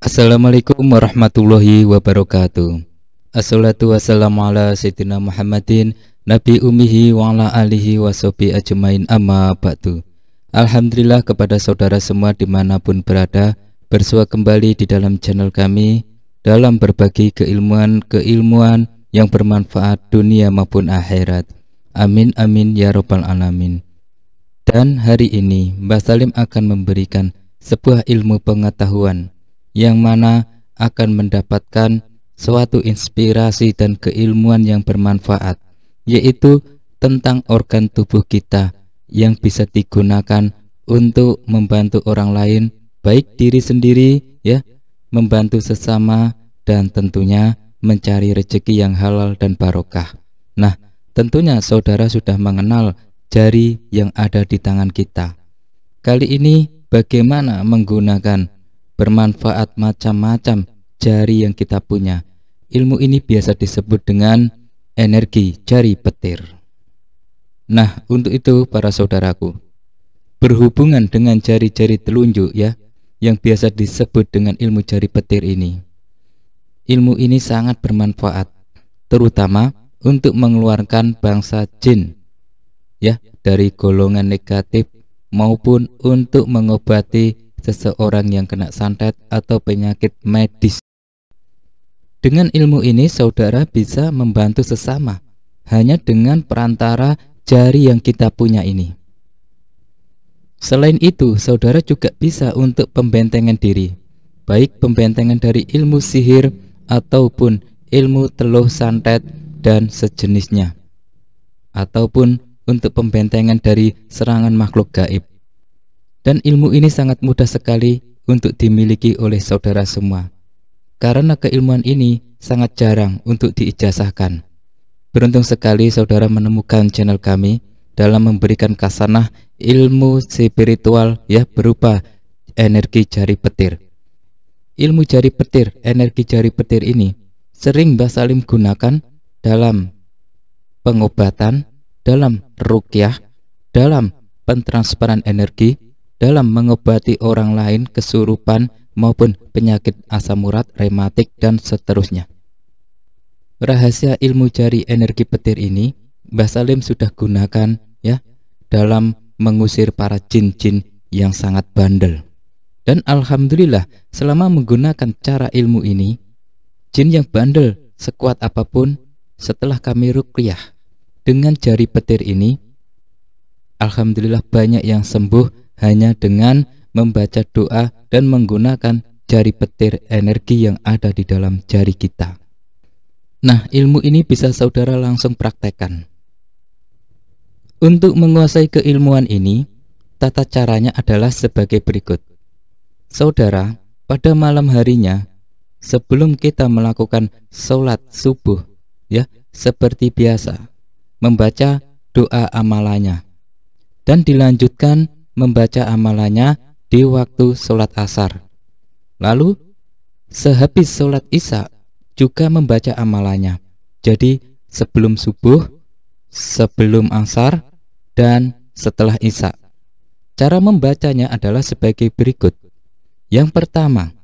Assalamualaikum warahmatullahi wabarakatuh. Assalatu wassalamu ala sayyidina Muhammadin Nabi ummihi wa ala alihi wa sahbihi ajmain amma ba'du. Alhamdulillah kepada saudara semua dimanapun berada, bersua kembali di dalam channel kami dalam berbagi keilmuan yang bermanfaat dunia maupun akhirat. Amin amin ya rabbal alamin. Dan hari ini Mbah Salim akan memberikan sebuah ilmu pengetahuan yang mana akan mendapatkan suatu inspirasi dan keilmuan yang bermanfaat, yaitu tentang organ tubuh kita yang bisa digunakan untuk membantu orang lain, baik diri sendiri ya, membantu sesama, dan tentunya mencari rezeki yang halal dan barokah. Nah, tentunya saudara sudah mengenal jari yang ada di tangan kita. Kali ini bagaimana menggunakan bermanfaat macam-macam jari yang kita punya. Ilmu ini biasa disebut dengan energi jari petir. Nah, untuk itu para saudaraku, berhubungan dengan jari-jari telunjuk ya, yang biasa disebut dengan ilmu jari petir ini. Ilmu ini sangat bermanfaat, terutama untuk mengeluarkan bangsa jin ya, dari golongan negatif, maupun untuk mengobati seseorang yang kena santet atau penyakit medis. Dengan ilmu ini saudara bisa membantu sesama hanya dengan perantara jari yang kita punya ini. Selain itu saudara juga bisa untuk pembentengan diri, baik pembentengan dari ilmu sihir ataupun ilmu teluh santet dan sejenisnya, ataupun untuk pembentengan dari serangan makhluk gaib. Dan ilmu ini sangat mudah sekali untuk dimiliki oleh saudara semua, karena keilmuan ini sangat jarang untuk diijazahkan. Beruntung sekali saudara menemukan channel kami dalam memberikan kasanah ilmu spiritual ya, berupa energi jari petir. Ilmu jari petir, energi jari petir ini sering Mbah Salim gunakan dalam pengobatan, dalam ruqyah, dalam pentransferan energi, dalam mengobati orang lain kesurupan maupun penyakit asam urat, rematik, dan seterusnya. Rahasia ilmu jari energi petir ini Mbah Salim sudah gunakan ya, dalam mengusir para jin-jin yang sangat bandel. Dan alhamdulillah selama menggunakan cara ilmu ini, jin yang bandel sekuat apapun setelah kami ruqyah dengan jari petir ini, alhamdulillah banyak yang sembuh hanya dengan membaca doa dan menggunakan jari petir energi yang ada di dalam jari kita. Nah, ilmu ini bisa saudara langsung praktekkan. Untuk menguasai keilmuan ini, tata caranya adalah sebagai berikut. Saudara, pada malam harinya sebelum kita melakukan sholat subuh ya, seperti biasa membaca doa amalannya, dan dilanjutkan membaca amalannya di waktu sholat asar. Lalu sehabis sholat isya juga membaca amalannya. Jadi sebelum subuh, sebelum asar, dan setelah isya. Cara membacanya adalah sebagai berikut. Yang pertama,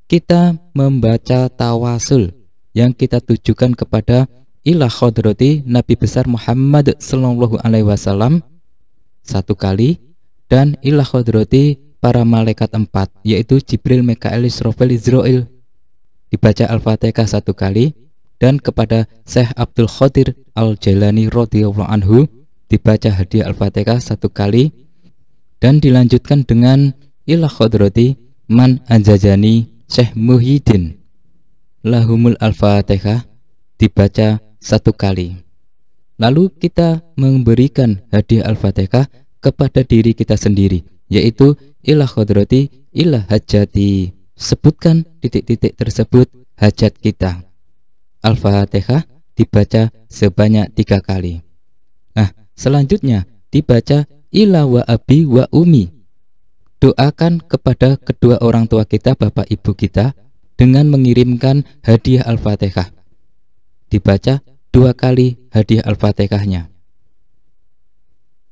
kita membaca tawasul yang kita tujukan kepada ila khodrati Nabi besar Muhammad sallallahu alaihi wasallam satu kali, dan ila khodrati para malaikat empat, yaitu Jibril, Mikail, Israfil, Izrail, dibaca Al-Fatihah satu kali, dan kepada Syekh Abdul Qadir Al-Jailani radhiyallahu anhu dibaca hadiah Al-Fatihah satu kali, dan dilanjutkan dengan ila khodrati man anjajani Syekh Muhyiddin lahumul Al-Fatihah dibaca satu kali. Lalu kita memberikan hadiah Al-Fatihah kepada diri kita sendiri, yaitu ila khodrati ila hajati. Sebutkan titik-titik tersebut hajat kita. Al-Fatihah dibaca sebanyak 3 kali. Nah, selanjutnya dibaca ila wa abi wa umi. Doakan kepada kedua orang tua kita, bapak ibu kita, dengan mengirimkan hadiah Al-Fatihah. Dibaca 2 kali hadiah Al-Fatihahnya.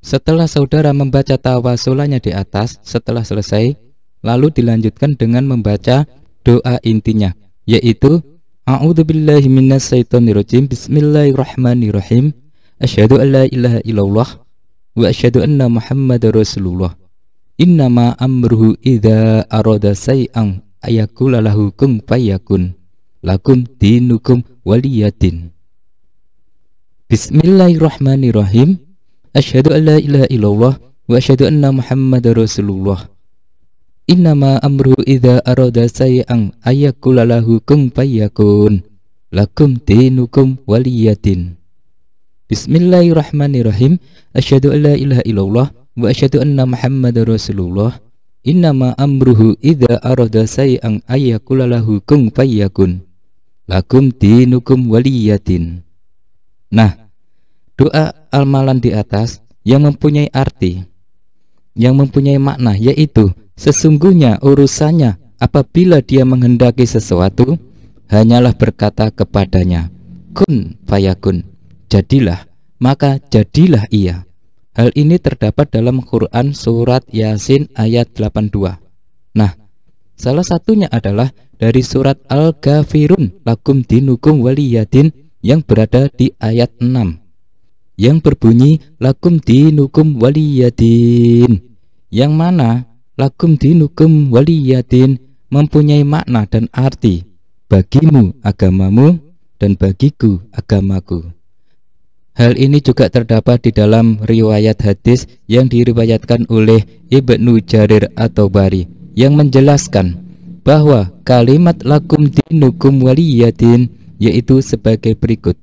Setelah saudara membaca tawasulannya di atas, setelah selesai, lalu dilanjutkan dengan membaca doa intinya, yaitu a'udzubillahi minasyaitonirrajim, bismillahirrahmanirrahim, asyhadu an la ilaha illallah wa asyhadu anna muhammadar rasulullah, innama amruhu idza arada say'an ayaqula lahu kun fayakun, lakum dinukum waliyadin. Bismillahirrahmanirrahim, asyhadu an la ilaha illallah wa asyhadu anna muhammadar rasulullah, innama amruhu idza arada say'an ayaqula lahu kun fayakun, lakum dinukum waliyadin. Bismillahirrahmanirrahim, asyhadu an la ilaha illallah wa asyhadu anna muhammadar rasulullah, innama amruhu idza arada say'an ayaqula lahu kun fayakun, lakum dinukum waliyadin. Nah, doa amalan di atas yang mempunyai arti, yang mempunyai makna, yaitu sesungguhnya urusannya apabila dia menghendaki sesuatu, hanyalah berkata kepadanya, kun fayakun, jadilah, maka jadilah ia. Hal ini terdapat dalam Quran surat Yasin ayat 82. Nah, salah satunya adalah dari surat Al-Ghafirun, lakum dinukum waliyadin, yang berada di ayat 6, yang berbunyi lakum dinukum waliyadin, yang mana lakum dinukum waliyadin mempunyai makna dan arti, bagimu agamamu dan bagiku agamaku. Hal ini juga terdapat di dalam riwayat hadis yang diriwayatkan oleh Ibnu Jarir at-Tabari, yang menjelaskan bahwa kalimat lakum dinukum waliyadin yaitu sebagai berikut.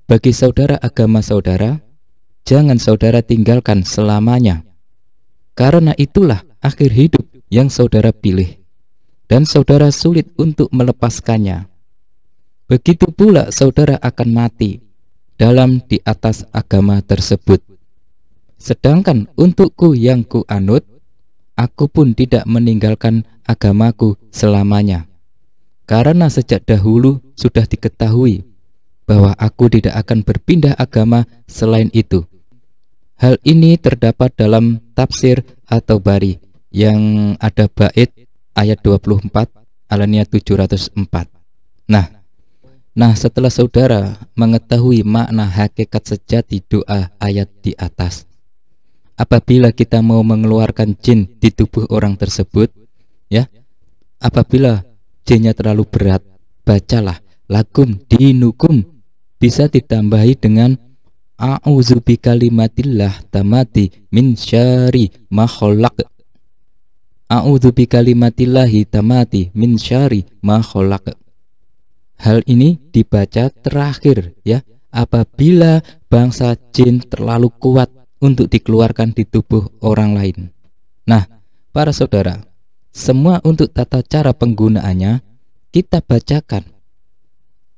Bagi saudara agama saudara, jangan saudara tinggalkan selamanya, karena itulah akhir hidup yang saudara pilih, dan saudara sulit untuk melepaskannya. Begitu pula saudara akan mati dalam di atas agama tersebut. Sedangkan untukku yang ku anut, aku pun tidak meninggalkan agamaku selamanya, karena sejak dahulu sudah diketahui bahwa aku tidak akan berpindah agama selain itu. Hal ini terdapat dalam tafsir at-Tabari yang ada bait ayat 24 alaniyah 704. Nah, setelah saudara mengetahui makna hakikat sejati doa ayat di atas, apabila kita mau mengeluarkan jin di tubuh orang tersebut, ya, apabila jinnya terlalu berat, bacalah lakum dinukum, bisa ditambahi dengan a'udzu bikalimatillah tamati min syarri ma khalaq. A'udzu bikalimatillahi tamati min syarri ma khalaq. Hal ini dibaca terakhir, ya, apabila bangsa jin terlalu kuat untuk dikeluarkan di tubuh orang lain. Nah, para saudara, semua untuk tata cara penggunaannya kita bacakan.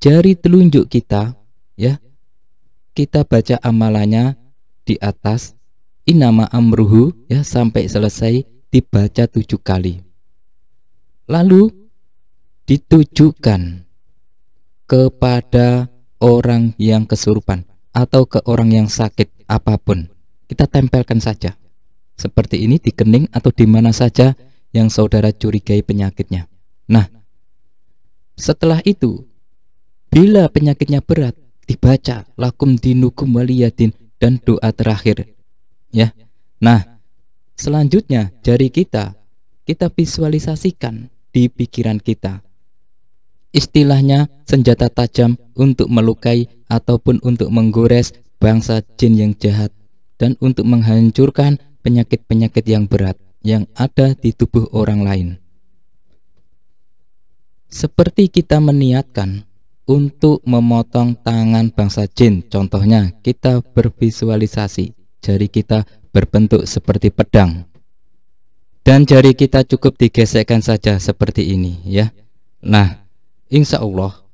Jari telunjuk kita, ya, kita baca amalannya di atas, innama amruhu, ya, sampai selesai dibaca 7 kali. Lalu ditujukan kepada orang yang kesurupan atau ke orang yang sakit apapun. Kita tempelkan saja seperti ini di kening atau di mana saja yang saudara curigai penyakitnya. Nah, setelah itu, bila penyakitnya berat, dibaca lakum dinukum waliyadin dan doa terakhir, ya. Nah, selanjutnya jari kita visualisasikan di pikiran kita, istilahnya senjata tajam untuk melukai ataupun untuk menggores bangsa jin yang jahat dan untuk menghancurkan penyakit-penyakit yang berat yang ada di tubuh orang lain. Seperti kita meniatkan untuk memotong tangan bangsa jin, contohnya kita bervisualisasi jari kita berbentuk seperti pedang, dan jari kita cukup digesekkan saja seperti ini, ya. Nah, insya Allah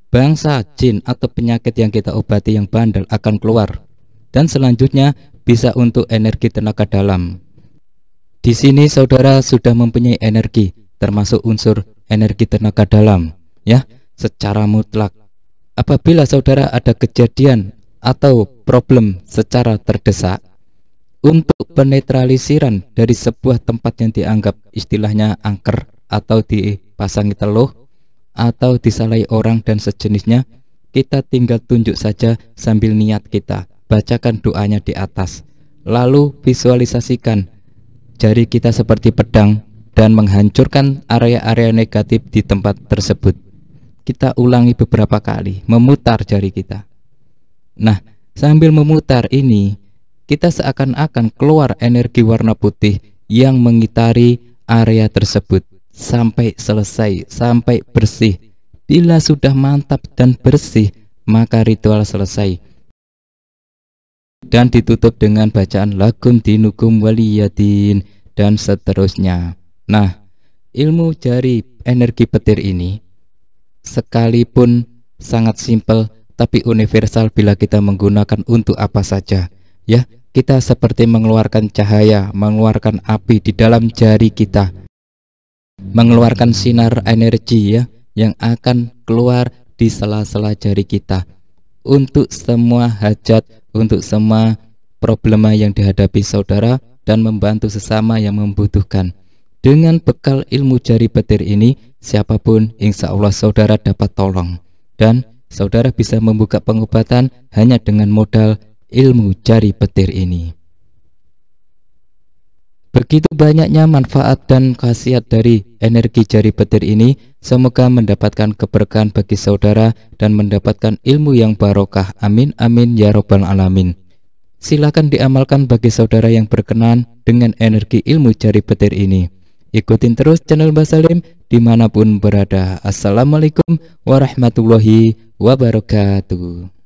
bangsa jin atau penyakit yang kita obati yang bandel akan keluar, dan selanjutnya bisa untuk energi tenaga dalam. Di sini saudara sudah mempunyai energi, termasuk unsur energi tenaga dalam, ya, secara mutlak. Apabila saudara ada kejadian atau problem secara terdesak, untuk penetralisiran dari sebuah tempat yang dianggap istilahnya angker, atau dipasangi teluh, atau disalahi orang dan sejenisnya, kita tinggal tunjuk saja sambil niat kita. Bacakan doanya di atas. Lalu visualisasikan jari kita seperti pedang dan menghancurkan area-area negatif di tempat tersebut. Kita ulangi beberapa kali, memutar jari kita. Nah, sambil memutar ini, kita seakan-akan keluar energi warna putih yang mengitari area tersebut sampai selesai, sampai bersih. Bila sudah mantap dan bersih, maka ritual selesai dan ditutup dengan bacaan lakum dinukum waliyadin dan seterusnya. Nah, ilmu jari energi petir ini sekalipun sangat simpel tapi universal bila kita menggunakan untuk apa saja. Ya, kita seperti mengeluarkan cahaya, mengeluarkan api di dalam jari kita, mengeluarkan sinar energi ya yang akan keluar di sela-sela jari kita untuk semua hajat, untuk semua problema yang dihadapi saudara dan membantu sesama yang membutuhkan. Dengan bekal ilmu jari petir ini, siapapun insya Allah saudara dapat tolong, dan saudara bisa membuka pengobatan hanya dengan modal ilmu jari petir ini. Begitu banyaknya manfaat dan khasiat dari energi jari petir ini. Semoga mendapatkan keberkahan bagi saudara dan mendapatkan ilmu yang barokah. Amin amin ya robbal alamin. Silakan diamalkan bagi saudara yang berkenan dengan energi ilmu jari petir ini. Ikutin terus channel Mbah Salim dimanapun berada. Assalamualaikum warahmatullahi wabarakatuh.